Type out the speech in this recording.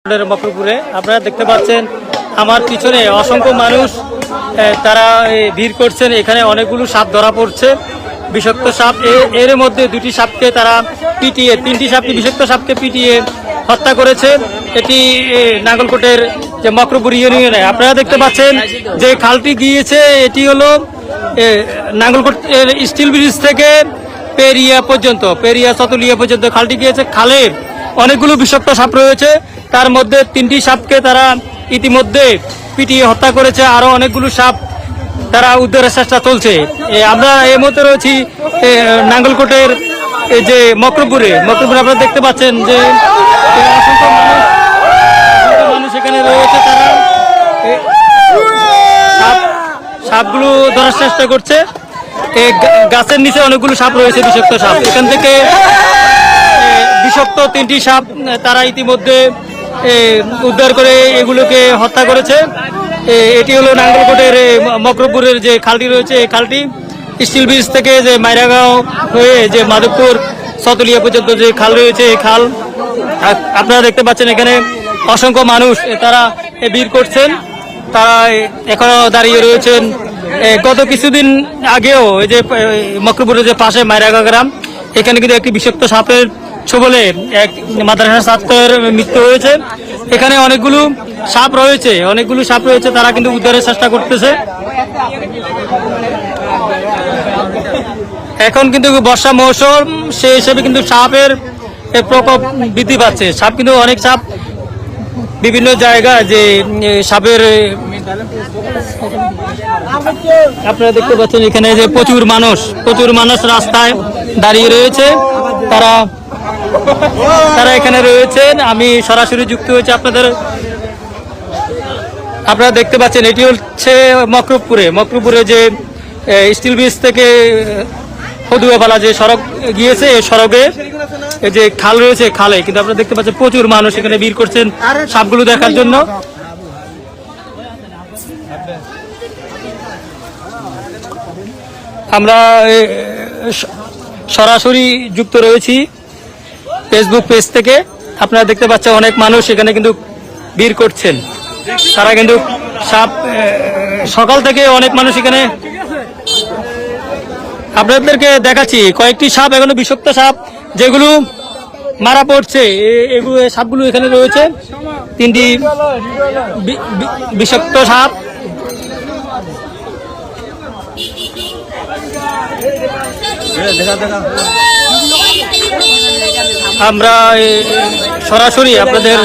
মকরপুরে আপনারা দেখতে পাচ্ছেন আমার পিছনে অসংখ্য মানুষ তারা ভিড় করছেন। এখানে অনেকগুলো সাপ ধরা পড়ছে, বিষাক্ত সাপ। এর মধ্যে দুটি সাপকে তারা পিটিয়ে, তিনটি সাপকে বিষাক্ত সাপকে পিটিয়ে হত্যা করেছে। এটি নাঙ্গলকোটের যে মকরপুর ইউনিয়নে আপনারা দেখতে পাচ্ছেন যে খালটি গিয়েছে, এটি হলো নাঙ্গলকোট স্টিল ব্রিজ থেকে পেরিয়া পর্যন্ত, পেরিয়া চতুলিয়া পর্যন্ত খালটি গিয়েছে। খালে অনেকগুলো বিষাক্ত সাপ রয়েছে, তার মধ্যে তিনটি সাপকে তারা ইতিমধ্যে পিটিয়ে হত্যা করেছে। আরো অনেকগুলো সাপ তারা উদ্ধারের চেষ্টা চলছে। আমরা এই মুহূর্তে রয়েছি নাঙ্গলকোটের যে মকরপুরে আপনারা দেখতে পাচ্ছেন যে অসংখ্য মানুষ এখানে রয়েছে। তারা সাপগুলো ধরার চেষ্টা করছে। গাছের নিচে অনেকগুলো সাপ রয়েছে, বিষাক্ত সাপ। এখান থেকে বিষাক্ত তিনটি সাপ তারা ইতিমধ্যে উদ্ধার করে এগুলোকে হত্যা করেছে। এটি হলো নাঙ্গলকোটের মকরপুরের যে খালটি রয়েছে, এই খালটি স্টিল ব্রিজ থেকে যে মাইরাগাঁও হয়ে যে মাধবপুর সতলিয়া পর্যন্ত যে খাল রয়েছে, এই খাল আপনারা দেখতে পাচ্ছেন। এখানে অসংখ্য মানুষ তারা ভিড় করছেন, তারা এখনো দাঁড়িয়ে রয়েছেন। গত কিছুদিন আগেও এই যে মকরপুরের যে পাশে মাইরাগাঁও গ্রাম, এখানে কিন্তু একটি বিষাক্ত সাপের ছোবলে এক মাদ্রাসা ছাত্রের মৃত্যু হয়েছে। এখানে অনেকগুলো সাপ রয়েছে, তারা কিন্তু উদ্ধারের চেষ্টা করতেছে। এখন কিন্তু বর্ষা মৌসুম, সেই হিসেবে কিন্তু সাপের প্রকোপ বৃদ্ধি পাচ্ছে। সাপ কিন্তু অনেক সাপ বিভিন্ন জায়গায় যে সাপের আপনারা দেখতে পাচ্ছেন এখানে যে প্রচুর মানুষ রাস্তায় দাঁড়িয়ে রয়েছে। তারা এখানে রয়েছেন। আমি সরাসরি যুক্ত হয়েছে আপনারা দেখতে পাচ্ছেন এটি হচ্ছে মকরপুরে যে স্টিল ব্রিজ থেকে হদুয়াপালা যে সড়ক গিয়েছে, এই সড়কে যে খাল রয়েছে, খালে কিন্তু আপনারা দেখতে পাচ্ছেন প্রচুর মানুষ এখানে ভিড় করছেন সাপগুলো দেখার জন্য। আমরা সরাসরি যুক্ত রয়েছি ফেসবুক পেজ থেকে। আপনারা দেখতে পাচ্ছেন অনেক মানুষ এখানে কিন্তু ভিড় করছেন। তারা কিন্তু সাপ সকাল থেকে অনেক মানুষ এখানে, আপনাদেরকে দেখাচ্ছি কয়েকটি সাপ, এখনো বিষাক্ত সাপ যেগুলো মারা পড়ছে। এগুলো সাপগুলো এখানে রয়েছে, তিনটি বিষাক্ত সাপ। আমরা সরাসরি আপনাদের